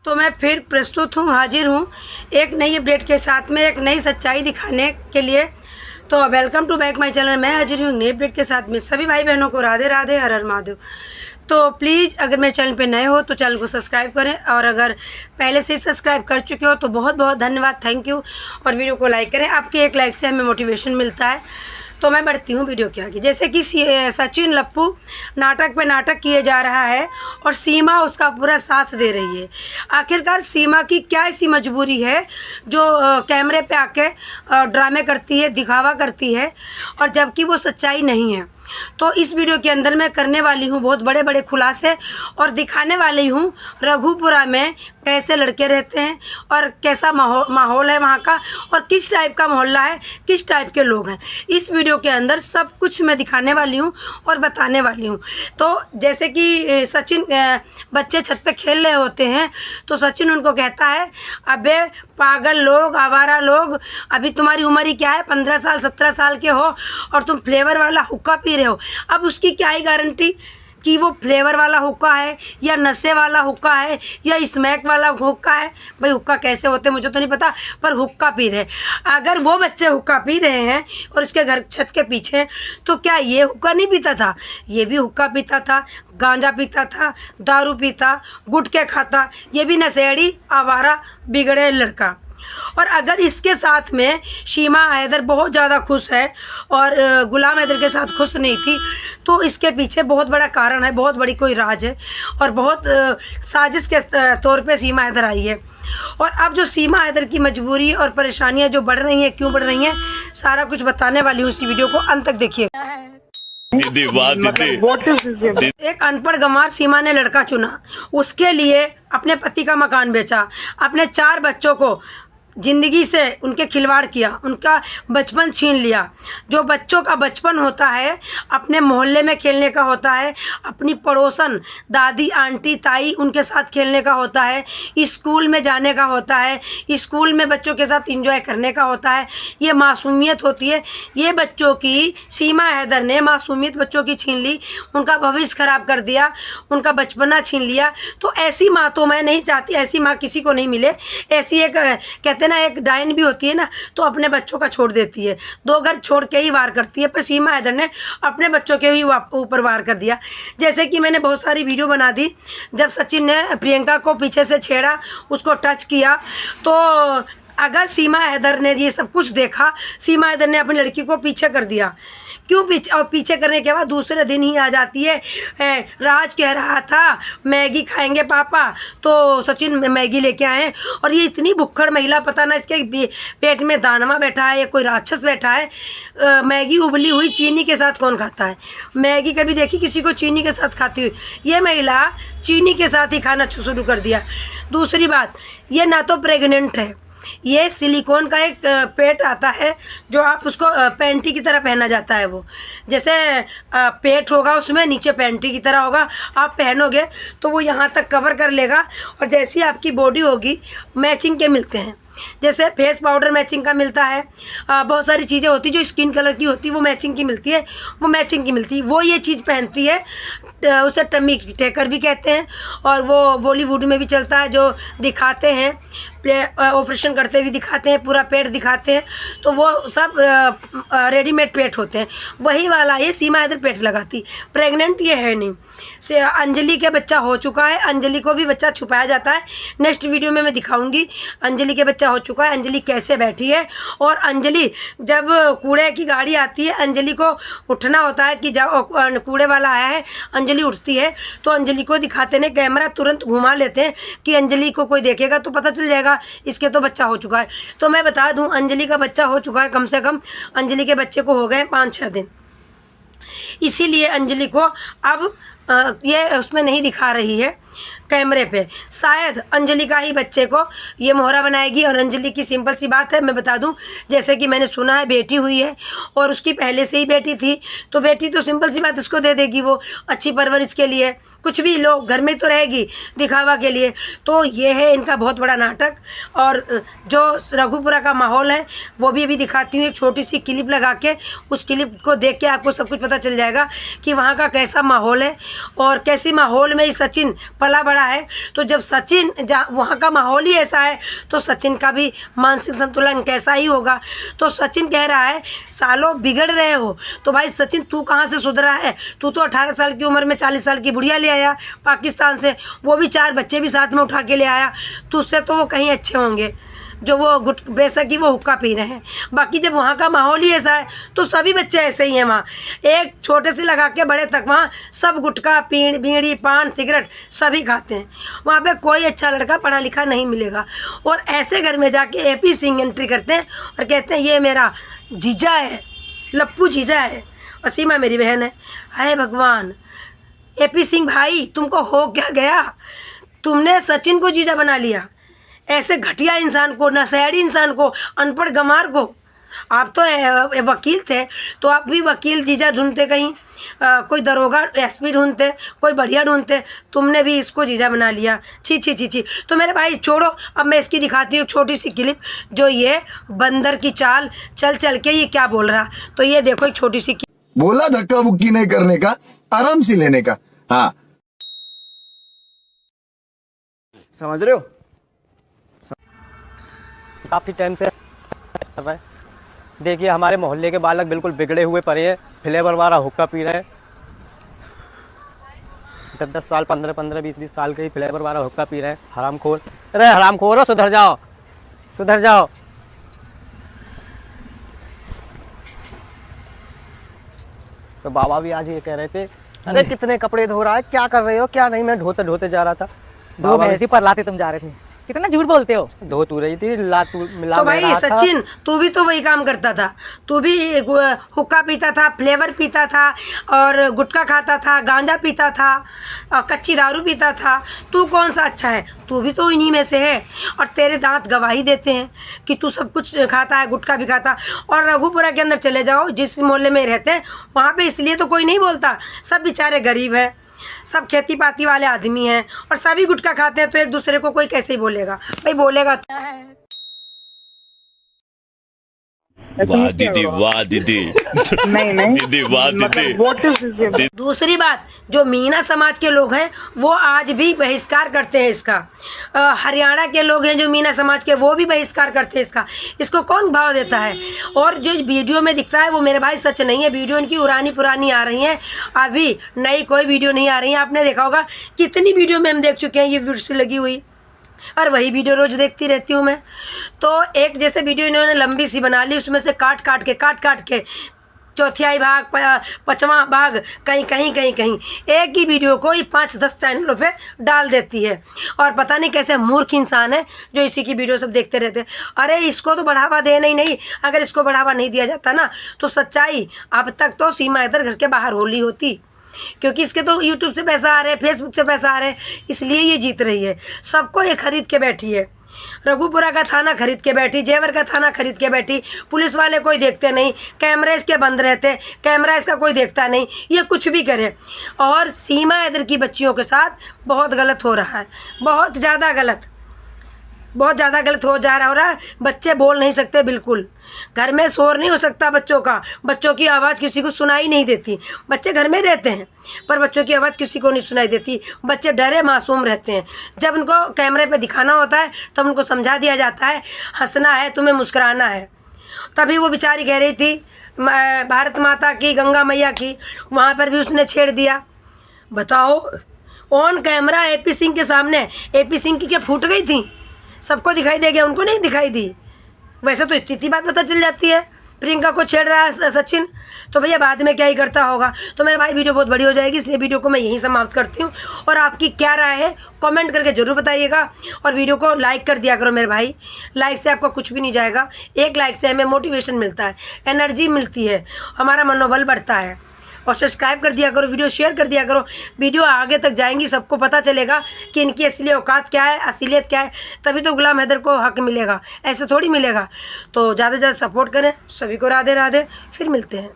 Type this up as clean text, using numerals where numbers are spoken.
तो मैं फिर प्रस्तुत हूँ, हाजिर हूँ एक नई अपडेट के साथ में, एक नई सच्चाई दिखाने के लिए। तो welcome to back my channel. मैं हाजिर हूँ नई अपडेट के साथ में। सभी भाई बहनों को राधे राधे, हर हर महादेव। तो प्लीज़ अगर मेरे चैनल पे नए हो तो चैनल को सब्सक्राइब करें, और अगर पहले से सब्सक्राइब कर चुके हो तो बहुत बहुत धन्यवाद, थैंक यू। और वीडियो को लाइक करें, आपके एक लाइक से हमें मोटिवेशन मिलता है। तो मैं बढ़ती हूँ वीडियो के आगे। जैसे कि सचिन लप्पू नाटक पे नाटक किए जा रहा है और सीमा उसका पूरा साथ दे रही है। आखिरकार सीमा की क्या ऐसी मजबूरी है जो कैमरे पे आके ड्रामे करती है, दिखावा करती है, और जबकि वो सच्चाई नहीं है। तो इस वीडियो के अंदर मैं करने वाली हूँ बहुत बड़े बड़े खुलासे, और दिखाने वाली हूँ रघुपुरा में कैसे लड़के रहते हैं और कैसा माहौल है वहाँ का, और किस टाइप का मोहल्ला है, किस टाइप के लोग हैं। इस वीडियो के अंदर सब कुछ मैं दिखाने वाली हूँ और बताने वाली हूँ। तो जैसे कि सचिन बच्चे छत पे खेल रहे होते हैं, तो सचिन उनको कहता है, अबे पागल लोग, आवारा लोग, अभी तुम्हारी उम्र ही क्या है, 15 साल 17 साल के हो और तुम फ्लेवर वाला हुक्का पी रहे हो। अब उसकी क्या ही गारंटी कि वो फ्लेवर वाला हुक्का है या नशे वाला हुक्का है या स्मैक वाला हुक्का है। भाई हुक्का कैसे होते हैं मुझे तो नहीं पता, पर हुक्का पी रहे हैं। अगर वो बच्चे हुक्का पी रहे हैं और इसके घर छत के पीछे, तो क्या ये हुक्का नहीं पीता था? ये भी हुक्का पीता था, गांजा पीता था, दारू पीता, गुटखे खाता। ये भी नशेड़ी, आवारा, बिगड़े लड़का। और अगर इसके साथ में सीमा हैदर बहुत ज़्यादा खुश है और गुलाम हैदर के साथ खुश नहीं थी, तो इसके पीछे बहुत बड़ा कारण है, बहुत बड़ी कोई राज है, और बहुत साजिश के तौर पे सीमा हैदर आई है। और अब जो सीमा हैदर की मजबूरी और परेशानियां जो बढ़ रही हैं, क्यों बढ़ रही हैं, सारा कुछ बताने वाली हूँ। इसी वीडियो को अंत तक देखिए। एक अनपढ़ गंवार सीमा ने लड़का चुना, उसके लिए अपने पति का मकान बेचा, अपने 4 बच्चों को ज़िंदगी से उनके खिलवाड़ किया, उनका बचपन छीन लिया। जो बच्चों का बचपन होता है अपने मोहल्ले में खेलने का होता है, अपनी पड़ोसन दादी आंटी ताई उनके साथ खेलने का होता है, स्कूल में जाने का होता है, स्कूल में बच्चों के साथ एंजॉय करने का होता है, ये मासूमियत होती है। ये बच्चों की सीमा हैदर ने मासूमियत बच्चों की छीन ली, उनका भविष्य ख़राब कर दिया, उनका बचपना छीन लिया। तो ऐसी माँ तो मैं नहीं चाहती, ऐसी माँ किसी को नहीं मिले। ऐसी एक कहते ना, एक डायन भी होती है ना, तो अपने बच्चों का छोड़ देती है, 2 घर छोड़ के ही वार करती है, पर सीमा हैदर ने अपने बच्चों के ही ऊपर वार कर दिया। जैसे कि मैंने बहुत सारी वीडियो बना दी, जब सचिन ने प्रियंका को पीछे से छेड़ा, उसको टच किया, तो अगर सीमा हैदर ने ये सब कुछ देखा, सीमा हैदर ने अपनी लड़की को पीछे कर दिया। क्यों पीछे? और पीछे करने के बाद दूसरे दिन ही आ जाती है, राज कह रहा था मैगी खाएंगे पापा, तो सचिन मैगी लेके आए। और ये इतनी भुक्खड़ महिला, पता ना इसके पेट में दानवा बैठा है या कोई राक्षस बैठा है। मैगी उबली हुई चीनी के साथ कौन खाता है? मैगी कभी देखी किसी को चीनी के साथ खाती हुई? ये महिला चीनी के साथ ही खाना शुरू कर दिया। दूसरी बात, ये ना तो प्रेग्नेंट है, ये सिलिकॉन का एक पेट आता है जो आप उसको पैंटी की तरह पहना जाता है। वो जैसे पेट होगा, उसमें नीचे पैंटी की तरह होगा, आप पहनोगे तो वो यहाँ तक कवर कर लेगा। और जैसी आपकी बॉडी होगी, मैचिंग के मिलते हैं, जैसे फेस पाउडर मैचिंग का मिलता है, बहुत सारी चीज़ें होती जो स्किन कलर की होती है वो मैचिंग की मिलती है, वो मैचिंग की मिलती है। वो ये चीज़ पहनती है, उसे टमी टेकर भी कहते हैं, और वो बॉलीवुड में भी चलता है, जो दिखाते हैं ऑपरेशन करते हुए दिखाते हैं, पूरा पेट दिखाते हैं, तो वो सब रेडीमेड पेट होते हैं। वही वाला ये सीमा हैदर पेट लगाती, प्रेग्नेंट ये है नहीं। से अंजलि के बच्चा हो चुका है, अंजलि को भी बच्चा छुपाया जाता है, नेक्स्ट वीडियो में मैं दिखाऊंगी अंजलि के बच्चा हो चुका है, अंजलि कैसे बैठी है। और अंजलि जब कूड़े की गाड़ी आती है, अंजलि को उठना होता है कि जब कूड़े वाला आया है, अंजलि उठती है, तो अंजलि को दिखाते हैं, कैमरा तुरंत घुमा लेते हैं कि अंजलि को कोई देखेगा तो पता चल जाएगा इसके तो बच्चा हो चुका है। तो मैं बता दूं, अंजलि का बच्चा हो चुका है, कम से कम अंजलि के बच्चे को हो गए 5-6 दिन। इसीलिए अंजलि को अब ये उसमें नहीं दिखा रही है कैमरे पे। शायद अंजलि का ही बच्चे को ये मोहरा बनाएगी। और अंजलि की सिंपल सी बात है, मैं बता दूं, जैसे कि मैंने सुना है बेटी हुई है और उसकी पहले से ही बेटी थी, तो बेटी तो सिंपल सी बात उसको दे देगी, वो अच्छी परवरिश के लिए, कुछ भी लोग घर में तो रहेगी दिखावा के लिए। तो ये है इनका बहुत बड़ा नाटक। और जो रघुपुरा का माहौल है वो भी अभी दिखाती हूँ, एक छोटी सी क्लिप लगा के। उस क्लिप को देख के आपको सब कुछ पता चल जाएगा कि वहाँ का कैसा माहौल है और कैसी माहौल में ही सचिन पला बड़ा बड़ा है। तो जब सचिन वहाँ का माहौल ही ऐसा है तो सचिन का भी मानसिक संतुलन कैसा ही होगा। तो सचिन कह रहा है सालों बिगड़ रहे हो। तो भाई सचिन तू कहाँ से सुधरा है? तू तो 18 साल की उम्र में 40 साल की बुढ़िया ले आया पाकिस्तान से, वो भी 4 बच्चे भी साथ में उठा के ले आया। तुझसे तो वो कहीं अच्छे होंगे जो वो बेशक ही वो हुक्का पी रहे हैं। बाकी जब वहाँ का माहौल ही ऐसा है तो सभी बच्चे ऐसे ही हैं। वहाँ एक छोटे से लगा के बड़े तक वहाँ सब गुटखा बीड़ी पान सिगरेट सभी खाते हैं। वहाँ पे कोई अच्छा लड़का पढ़ा लिखा नहीं मिलेगा। और ऐसे घर में जाके AP सिंह एंट्री करते हैं और कहते हैं ये मेरा जीजा है, लप्पू जीजा है और सीमा मेरी बहन है। हाय भगवान, AP सिंह भाई तुमको हो क्या गया? तुमने सचिन को जीजा बना लिया। ऐसे घटिया इंसान को, नशेड़ी इंसान को, अनपढ़ गंवार को। आप तो वकील थे तो आप भी वकील जीजा ढूंढते, कहीं कोई दरोगा SP ढूंढते, कोई बढ़िया ढूंढते। तुमने भी इसको जीजा बना लिया। छी छी छी छी। तो मेरे भाई छोड़ो, अब मैं इसकी दिखाती हूँ छोटी सी क्लिप जो ये बंदर की चाल चल चल के ये क्या बोल रहा। तो ये देखो एक छोटी सी बोला धक्का बुक्की नहीं करने का, आराम से लेने का। हाँ समझ रहे हो? काफ़ी टाइम से कर रहे हैं। देखिए हमारे मोहल्ले के बालक बिल्कुल बिगड़े हुए पड़े हैं, फ्लेवर वाला हुक्का पी रहे हैं। 10-10 साल 15-15 20-20 साल के ही फ्लेवर वाला हुक्का पी रहे हैं। हरामखोर, अरे हरामखोर हो, सुधर जाओ सुधर जाओ। तो बाबा भी आज ये कह रहे थे अरे कितने कपड़े धो रहा है, क्या कर रहे हो क्या नहीं। मैं ढोते ढोते जा रहा था। दो भैंसी पर लाते तुम जा रहे थे, कितना झूठ बोलते हो। धो तू रही थी, ला तू मिला। तो भाई सचिन तू भी तो वही काम करता था। तू भी हुक्का पीता था, फ्लेवर पीता था और गुटखा खाता था, गांजा पीता था और कच्ची दारू पीता था। तू कौन सा अच्छा है? तू भी तो इन्हीं में से है। और तेरे दांत गवाही देते हैं कि तू सब कुछ खाता है, गुटखा भी खाता। और रघुपुरा के अंदर चले जाओ, जिस मोहल्ले में रहते हैं वहाँ पे इसलिए तो कोई नहीं बोलता, सब बेचारे गरीब हैं, सब खेती पाती वाले आदमी हैं और सभी गुटखा खाते हैं। तो एक दूसरे को कोई कैसे ही बोलेगा? भाई बोलेगा। वाह दीदी, वाह दीदी। नहीं दीदी वाह दीदी। दूसरी बात, जो मीना समाज के लोग हैं वो आज भी बहिष्कार करते हैं इसका। हरियाणा के लोग हैं जो मीना समाज के, वो भी बहिष्कार करते हैं इसका। इसको कौन भाव देता है? और जो वीडियो में दिखता है वो मेरे भाई सच नहीं है। वीडियो इनकी पुरानी आ रही हैं, अभी नई कोई वीडियो नहीं आ रही है। आपने देखा होगा कितनी वीडियो में हम देख चुके हैं ये वीडियो लगी हुई, और वही वीडियो रोज देखती रहती हूँ मैं। तो एक जैसे वीडियो इन्होंने लंबी सी बना ली, उसमें से काट काट के चौथाई भाग, 5वां भाग कहीं एक ही वीडियो को 5-10 चैनलों पे डाल देती है। और पता नहीं कैसे मूर्ख इंसान है जो इसी की वीडियो सब देखते रहते हैं। अरे इसको तो बढ़ावा देना ही नहीं। अगर इसको बढ़ावा नहीं दिया जाता ना तो सच्चाई अब तक तो सीमा इधर घर के बाहर होली होती, क्योंकि इसके तो यूट्यूब से पैसा आ रहे हैं, फेसबुक से पैसा आ रहे हैं, इसलिए ये जीत रही है। सबको ये खरीद के बैठी है। रघुपुरा का थाना खरीद के बैठी, जेवर का थाना खरीद के बैठी। पुलिस वाले कोई देखते नहीं, कैमरे इसके बंद रहते, कैमरा इसका कोई देखता नहीं, ये कुछ भी करे। और सीमा इधर की बच्चियों के साथ बहुत गलत हो रहा है, बहुत ज़्यादा गलत हो जा रहा है। बच्चे बोल नहीं सकते, बिल्कुल घर में शोर नहीं हो सकता बच्चों का, बच्चों की आवाज़ किसी को सुनाई नहीं देती। बच्चे घर में रहते हैं पर बच्चों की आवाज़ किसी को नहीं सुनाई देती। बच्चे डरे मासूम रहते हैं। जब उनको कैमरे पे दिखाना होता है तब उनको समझा दिया जाता है हंसना है, तुम्हें मुस्कुराना है। तभी वो बेचारी कह रही थी भारत माता की, गंगा मैया की, वहाँ पर भी उसने छेड़ दिया। बताओ, ऑन कैमरा AP सिंह के सामने। AP सिंह की क्या फूट गई थी? सबको दिखाई दे गया, उनको नहीं दिखाई दी। वैसे तो इतनी बात पता चल जाती है प्रियंका को छेड़ रहा है सचिन, तो भैया बाद में क्या ही करता होगा। तो मेरे भाई वीडियो बहुत बड़ी हो जाएगी, इसलिए वीडियो को मैं यहीं समाप्त करती हूँ। और आपकी क्या राय है कमेंट करके ज़रूर बताइएगा। और वीडियो को लाइक कर दिया करो मेरे भाई, लाइक से आपका कुछ भी नहीं जाएगा। एक लाइक से हमें मोटिवेशन मिलता है, एनर्जी मिलती है, हमारा मनोबल बढ़ता है। और सब्सक्राइब कर दिया करो, वीडियो शेयर कर दिया करो। वीडियो आगे तक जाएंगी, सबको पता चलेगा कि इनकी असली औकात क्या है, असलियत क्या है। तभी तो गुलाम हैदर को हक मिलेगा, ऐसे थोड़ी मिलेगा। तो ज़्यादा से ज़्यादा सपोर्ट करें। सभी को राधे राधे, फिर मिलते हैं।